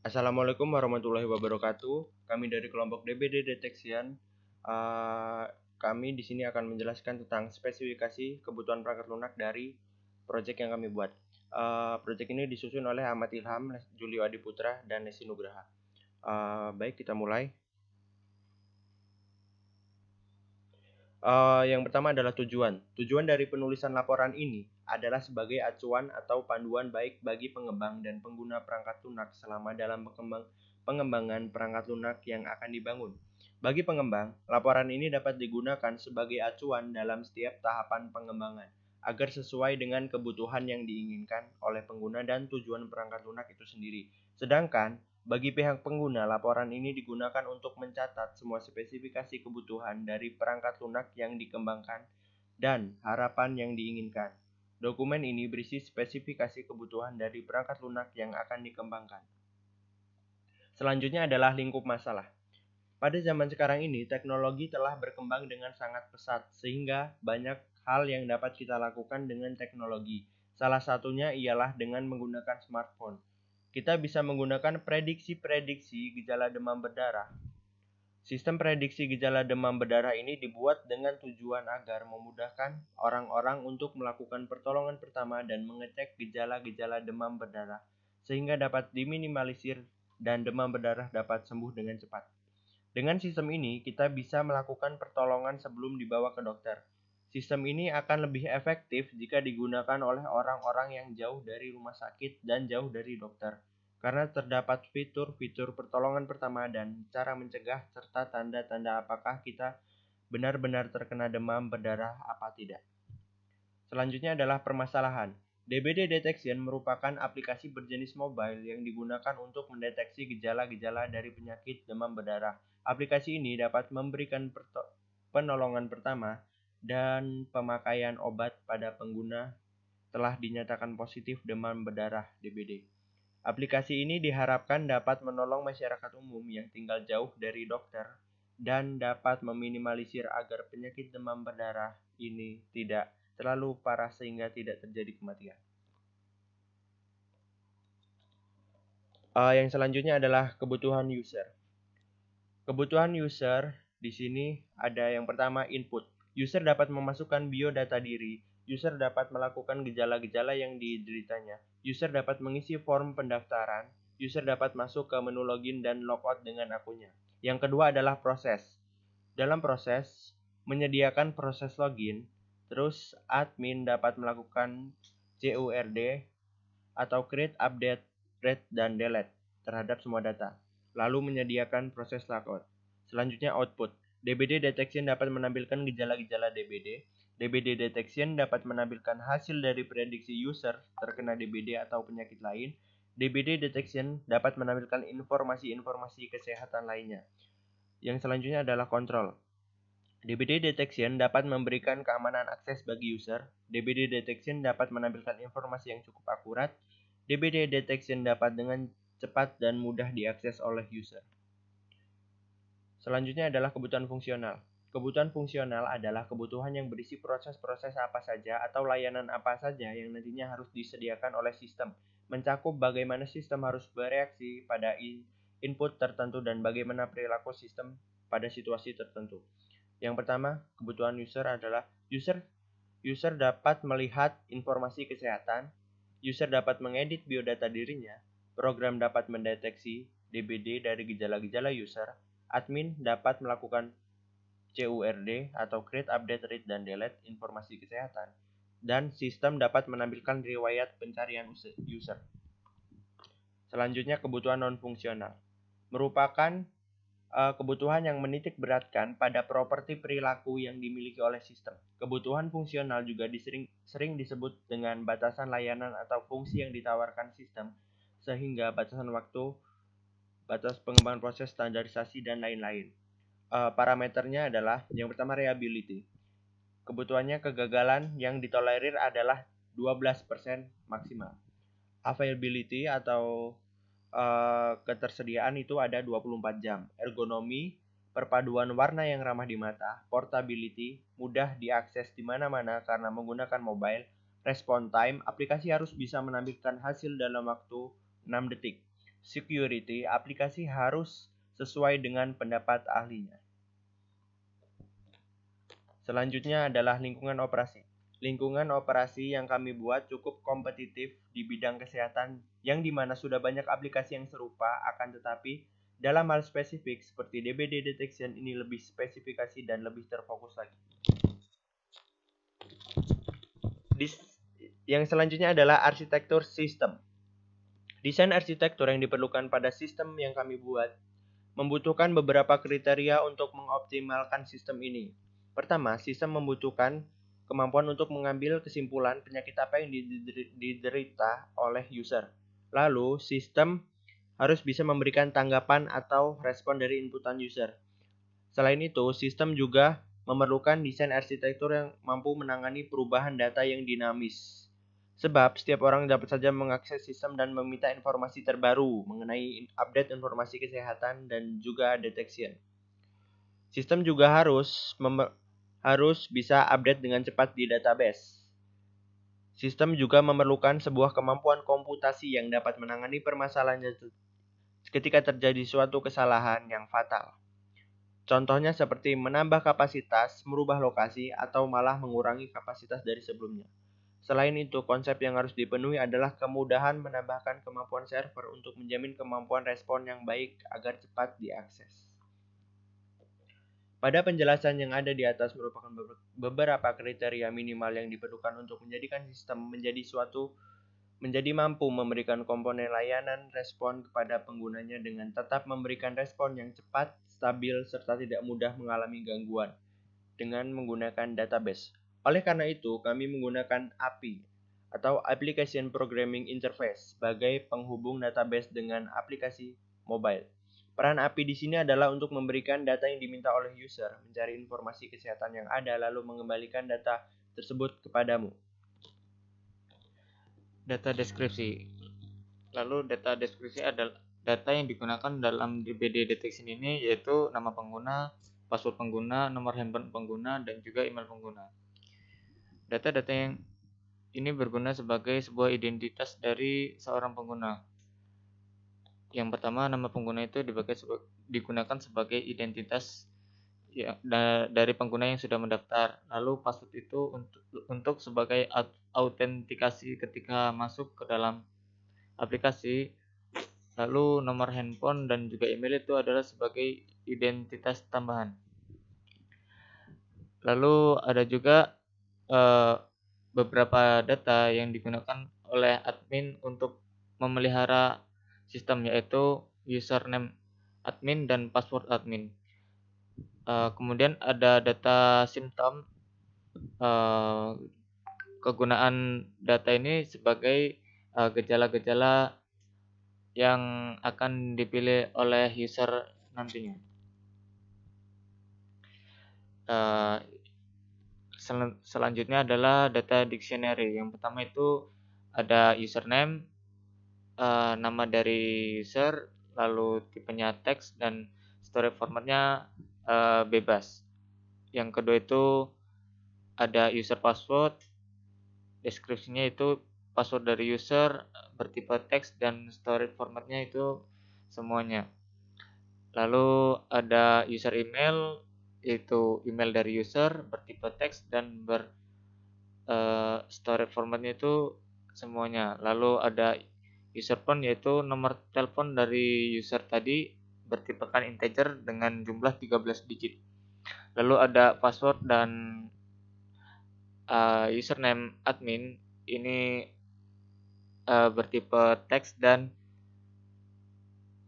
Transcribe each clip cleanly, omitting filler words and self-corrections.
Assalamualaikum warahmatullahi wabarakatuh. Kami dari kelompok DBD Detection. Kami di sini akan menjelaskan tentang spesifikasi kebutuhan perangkat lunak dari proyek yang kami buat. Proyek ini disusun oleh Ahmad Ilham, Julio Adiputra, dan Nesi Nugraha. Baik, kita mulai. Yang pertama adalah tujuan. Tujuan dari penulisan laporan ini adalah sebagai acuan atau panduan baik bagi pengembang dan pengguna perangkat lunak selama dalam pengembangan perangkat lunak yang akan dibangun. Bagi pengembang, laporan ini dapat digunakan sebagai acuan dalam setiap tahapan pengembangan agar sesuai dengan kebutuhan yang diinginkan oleh pengguna dan tujuan perangkat lunak itu sendiri. Sedangkan bagi pihak pengguna, laporan ini digunakan untuk mencatat semua spesifikasi kebutuhan dari perangkat lunak yang dikembangkan dan harapan yang diinginkan. Dokumen ini berisi spesifikasi kebutuhan dari perangkat lunak yang akan dikembangkan. Selanjutnya adalah lingkup masalah. Pada zaman sekarang ini, teknologi telah berkembang dengan sangat pesat, sehingga banyak hal yang dapat kita lakukan dengan teknologi. Salah satunya ialah dengan menggunakan smartphone. Kita bisa menggunakan prediksi-prediksi gejala demam berdarah. Sistem prediksi gejala demam berdarah ini dibuat dengan tujuan agar memudahkan orang-orang untuk melakukan pertolongan pertama dan mengecek gejala-gejala demam berdarah, sehingga dapat diminimalisir dan demam berdarah dapat sembuh dengan cepat. Dengan sistem ini, kita bisa melakukan pertolongan sebelum dibawa ke dokter. Sistem ini akan lebih efektif jika digunakan oleh orang-orang yang jauh dari rumah sakit dan jauh dari dokter, karena terdapat fitur-fitur pertolongan pertama dan cara mencegah serta tanda-tanda apakah kita benar-benar terkena demam berdarah apa tidak. Selanjutnya adalah permasalahan. DBD Detection merupakan aplikasi berjenis mobile yang digunakan untuk mendeteksi gejala-gejala dari penyakit demam berdarah. Aplikasi ini dapat memberikan penolongan pertama dan pemakaian obat pada pengguna telah dinyatakan positif demam berdarah DBD. Aplikasi ini diharapkan dapat menolong masyarakat umum yang tinggal jauh dari dokter dan dapat meminimalisir agar penyakit demam berdarah ini tidak terlalu parah sehingga tidak terjadi kematian. Yang selanjutnya adalah kebutuhan user. Kebutuhan user di sini ada yang pertama input. User dapat memasukkan biodata diri. User dapat melakukan gejala-gejala yang dideritanya. User dapat mengisi form pendaftaran. User dapat masuk ke menu login dan logout dengan akunnya. Yang kedua adalah proses. Dalam proses, menyediakan proses login, terus admin dapat melakukan CURD atau create, update, read, dan delete terhadap semua data, lalu menyediakan proses logout. Selanjutnya output. DBD Detection dapat menampilkan gejala-gejala DBD. DBD Detection dapat menampilkan hasil dari prediksi user terkena DBD atau penyakit lain. DBD Detection dapat menampilkan informasi-informasi kesehatan lainnya. Yang selanjutnya adalah kontrol. DBD Detection dapat memberikan keamanan akses bagi user. DBD Detection dapat menampilkan informasi yang cukup akurat. DBD Detection dapat dengan cepat dan mudah diakses oleh user. Selanjutnya adalah kebutuhan fungsional. Kebutuhan fungsional adalah kebutuhan yang berisi proses-proses apa saja atau layanan apa saja yang nantinya harus disediakan oleh sistem, mencakup bagaimana sistem harus bereaksi pada input tertentu dan bagaimana perilaku sistem pada situasi tertentu. Yang pertama, kebutuhan user adalah user dapat melihat informasi kesehatan, user dapat mengedit biodata dirinya, program dapat mendeteksi DBD dari gejala-gejala user, admin dapat melakukan CURD atau create, update, read, dan delete informasi kesehatan, dan sistem dapat menampilkan riwayat pencarian user. Selanjutnya, kebutuhan non-fungsional merupakan kebutuhan yang menitik beratkan pada properti perilaku yang dimiliki oleh sistem. Kebutuhan fungsional juga sering disebut dengan batasan layanan atau fungsi yang ditawarkan sistem, sehingga batasan waktu, batas pengembangan proses, standarisasi, dan lain-lain. Parameternya adalah yang pertama reliability. Kebutuhannya kegagalan yang ditolerir adalah 12% maksimal. Availability atau ketersediaan itu ada 24 jam. Ergonomi, perpaduan warna yang ramah di mata, portability, mudah diakses di mana-mana karena menggunakan mobile, respon time, aplikasi harus bisa menampilkan hasil dalam waktu 6 detik. security, aplikasi harus sesuai dengan pendapat ahlinya. Selanjutnya adalah lingkungan operasi. Lingkungan operasi yang kami buat cukup kompetitif di bidang kesehatan yang dimana sudah banyak aplikasi yang serupa, akan tetapi dalam hal spesifik seperti DBD detection ini lebih spesifikasi dan lebih terfokus lagi. Yang selanjutnya adalah arsitektur sistem. Desain arsitektur yang diperlukan pada sistem yang kami buat membutuhkan beberapa kriteria untuk mengoptimalkan sistem ini. Pertama, sistem membutuhkan kemampuan untuk mengambil kesimpulan penyakit apa yang diderita oleh user. Lalu, sistem harus bisa memberikan tanggapan atau respon dari inputan user. Selain itu, sistem juga memerlukan desain arsitektur yang mampu menangani perubahan data yang dinamis. Sebab setiap orang dapat saja mengakses sistem dan meminta informasi terbaru mengenai update informasi kesehatan dan juga detection. Sistem juga harus bisa update dengan cepat di database. Sistem juga memerlukan sebuah kemampuan komputasi yang dapat menangani permasalahan ketika terjadi suatu kesalahan yang fatal. Contohnya seperti menambah kapasitas, merubah lokasi, atau malah mengurangi kapasitas dari sebelumnya. Selain itu, konsep yang harus dipenuhi adalah kemudahan menambahkan kemampuan server untuk menjamin kemampuan respon yang baik agar cepat diakses. Pada penjelasan yang ada di atas merupakan beberapa kriteria minimal yang diperlukan untuk menjadikan sistem menjadi mampu memberikan komponen layanan respon kepada penggunanya dengan tetap memberikan respon yang cepat, stabil, serta tidak mudah mengalami gangguan dengan menggunakan database. Oleh karena itu, kami menggunakan API atau Application Programming Interface sebagai penghubung database dengan aplikasi mobile. Peran API di sini adalah untuk memberikan data yang diminta oleh user, mencari informasi kesehatan yang ada, lalu mengembalikan data tersebut kepadamu. Data deskripsi. Lalu data deskripsi adalah data yang digunakan dalam DBD detection ini, yaitu nama pengguna, password pengguna, nomor handphone pengguna, dan juga email pengguna. Data-data yang ini berguna sebagai sebuah identitas dari seorang pengguna. Yang pertama, nama pengguna itu digunakan sebagai identitas dari pengguna yang sudah mendaftar. Lalu password itu untuk sebagai autentikasi ketika masuk ke dalam aplikasi. Lalu nomor handphone dan juga email itu adalah sebagai identitas tambahan. Lalu ada juga beberapa data yang digunakan oleh admin untuk memelihara sistem, yaitu username admin dan password admin. Kemudian ada data simptom. Kegunaan data ini sebagai gejala-gejala yang akan dipilih oleh user nantinya. Selanjutnya adalah data dictionary. Yang pertama itu ada username, nama dari user, lalu tipenya teks, dan storage formatnya bebas. Yang kedua itu ada user password, deskripsinya itu password dari user bertipe teks dan storage formatnya itu semuanya. Lalu ada user email, yaitu email dari user bertipe teks dan storage formatnya itu semuanya. Lalu ada user phone, yaitu nomor telepon dari user tadi bertipekan integer dengan jumlah 13 digit. Lalu ada password dan username admin ini bertipe teks dan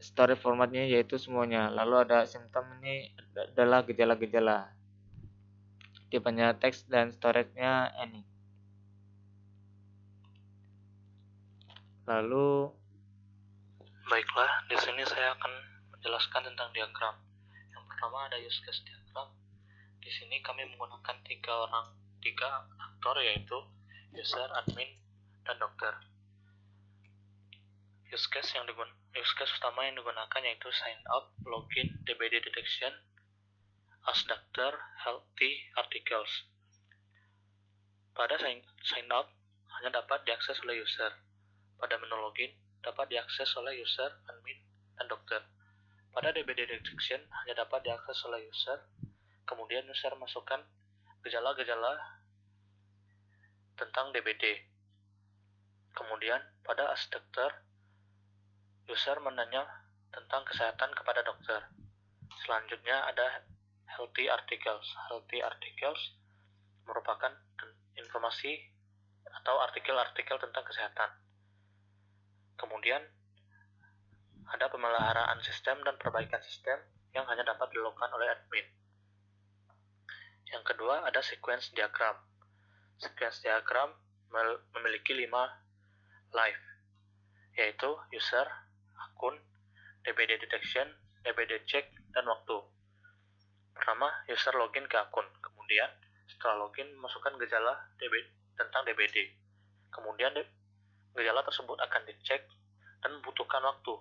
storage formatnya yaitu semuanya. Lalu ada simptom, ini adalah gejala-gejala, tipenya teks dan storage-nya any. Lalu baiklah, di sini saya akan menjelaskan tentang diagram. Yang pertama ada use case diagram. Di sini kami menggunakan tiga aktor, yaitu user, admin, dan dokter. Use case pertama yang digunakan yaitu sign up, login, DBD detection, as doctor, healthy articles. Pada sign up hanya dapat diakses oleh user. Pada menu login dapat diakses oleh user, admin, dan dokter. Pada DBD detection hanya dapat diakses oleh user, kemudian user masukkan gejala-gejala tentang DBD. Kemudian pada as dokter, user menanya tentang kesehatan kepada dokter. Selanjutnya ada healthy articles. Healthy articles merupakan informasi atau artikel-artikel tentang kesehatan. Kemudian ada pemeliharaan sistem dan perbaikan sistem yang hanya dapat dilakukan oleh admin. Yang kedua ada sequence diagram. Sequence diagram memiliki 5 live, yaitu user, akun, DBD detection, DBD check, dan waktu. Pertama, user login ke akun. Kemudian setelah login, masukkan gejala tentang DBD. Kemudian gejala tersebut akan dicek dan membutuhkan waktu.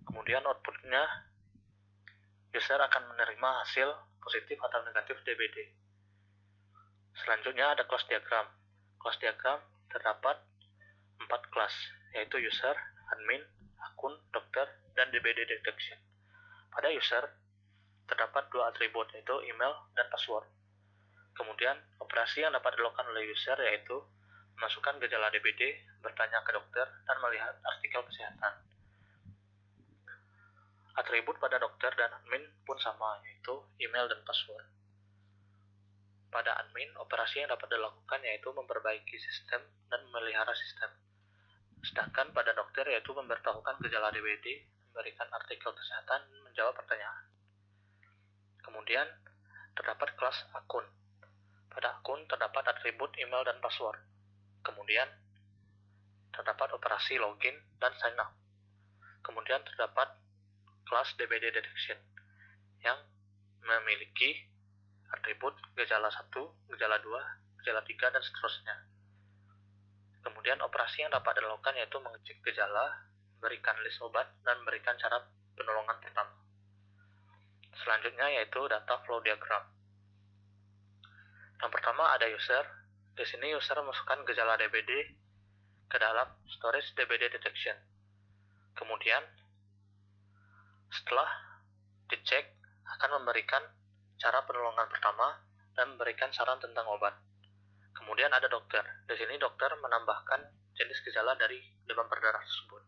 Kemudian outputnya, user akan menerima hasil positif atau negatif DBD. Selanjutnya ada class diagram. Class diagram terdapat 4 kelas, yaitu user, admin, akun, dokter, dan DBD detection. Pada user, terdapat 2 atribut, yaitu email dan password. Kemudian, operasi yang dapat dilakukan oleh user yaitu memasukkan gejala DBD, bertanya ke dokter, dan melihat artikel kesehatan. Atribut pada dokter dan admin pun sama, yaitu email dan password. Pada admin, operasi yang dapat dilakukan yaitu memperbaiki sistem dan memelihara sistem. Sedangkan pada dokter yaitu memberitahukan gejala DBD, memberikan artikel kesehatan, dan menjawab pertanyaan. Kemudian, terdapat kelas akun. Pada akun terdapat atribut email dan password. Kemudian, terdapat operasi login dan sign up. Kemudian terdapat kelas DBD detection yang memiliki atribut gejala 1, gejala 2, gejala 3, dan seterusnya. Kemudian operasi yang dapat dilakukan yaitu mengecek gejala, memberikan list obat, dan memberikan cara penolongan pertama. Selanjutnya yaitu data flow diagram. Yang pertama ada user. Di sini user memasukkan gejala DBD ke dalam storage DBD detection. Kemudian setelah dicek akan memberikan cara penolongan pertama dan memberikan saran tentang obat. Kemudian ada dokter. Di sini dokter menambahkan jenis gejala dari demam berdarah tersebut.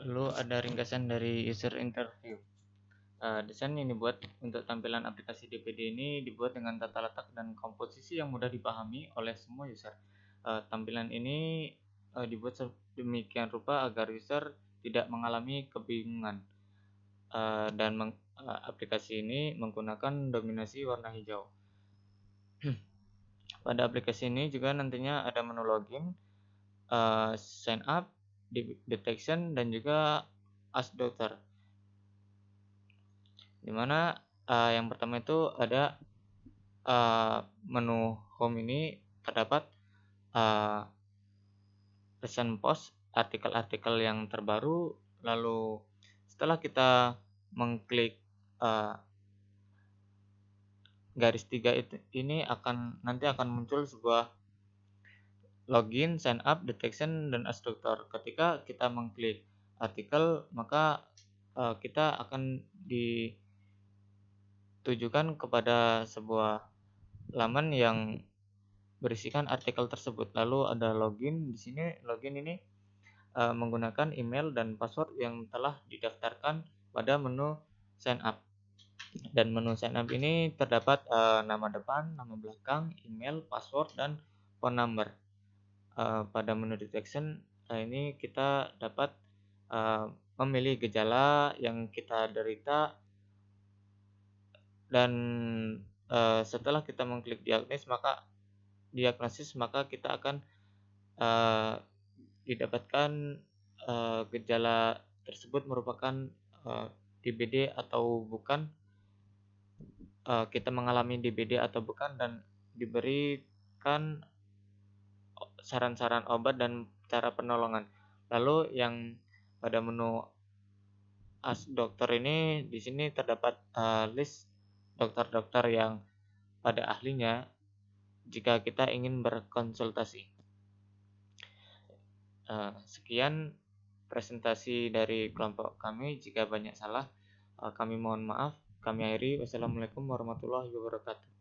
Lalu ada ringkasan dari user interview. Desain yang dibuat untuk tampilan aplikasi DBD ini dibuat dengan tata letak dan komposisi yang mudah dipahami oleh semua user. Tampilan ini dibuat sedemikian rupa agar user tidak mengalami kebingungan. Dan aplikasi ini menggunakan dominasi warna hijau. Pada aplikasi ini juga nantinya ada menu login, sign up, detection, dan juga ask doctor. Dimana yang pertama itu ada menu home ini terdapat recent post, artikel-artikel yang terbaru. Lalu setelah kita mengklik garis 3 ini nanti akan muncul sebuah login, sign up, detection, dan ask doctor. Ketika kita mengklik artikel, maka kita akan ditujukan kepada sebuah laman yang berisikan artikel tersebut. Lalu ada login. Di sini login ini menggunakan email dan password yang telah didaftarkan pada menu sign up. Dan menu sign up ini terdapat nama depan, nama belakang, email, password, dan phone number. Pada menu detection ini kita dapat memilih gejala yang kita derita, dan setelah kita mengklik diagnosis maka kita akan didapatkan gejala tersebut merupakan DBD atau bukan, kita mengalami DBD atau bukan, dan diberikan saran-saran obat dan cara penolongan. Lalu yang pada menu ask dokter ini, di sini terdapat list dokter-dokter yang pada ahlinya jika kita ingin berkonsultasi. Sekian presentasi dari kelompok kami. Jika banyak salah, kami mohon maaf. Kami akhiri. Wassalamualaikum warahmatullahi wabarakatuh.